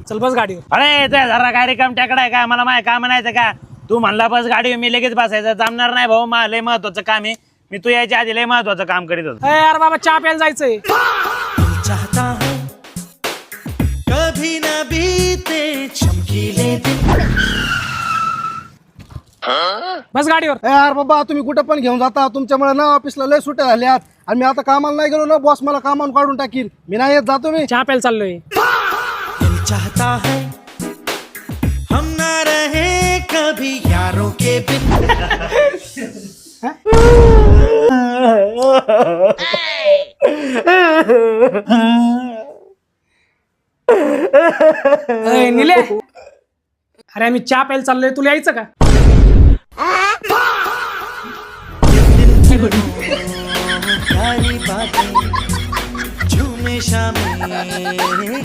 चल बस गाडीवर. अरे ते जरा काय रिकाम टाकडा आहे का? मला माहिती काय म्हणायचं का? तू म्हणला बस गाडी मी लगेच बसायचं. जमणार नाही भाऊ, मला लय महत्वाचं काम आहे. मी तू यायच्या आधी लय महत्वाचं काम करीत होतो. यार बाबा चहा प्यायला जायचंय. चाहता हूं कभी ना बीते चमकीले दिन. बस गाडीवर. यार बाबा तुम्ही कुठं पण घेऊन जाता, तुमच्यामुळे ना ऑफिसला लय सुट्ट्या झाल्यात आणि मी आता कामाला नाही गेलो ना बॉस मला कामावून काढून टाकील. मी नाही येत, जातो मी. चहा प्यायला चाललोय. दिल चाहता है हम ना रहे कभी यारों के बिन. निले, अरे आम्ही चहा प्यायला चाललोय, तुला यायचं का? प्यारी बातें झूमे शामे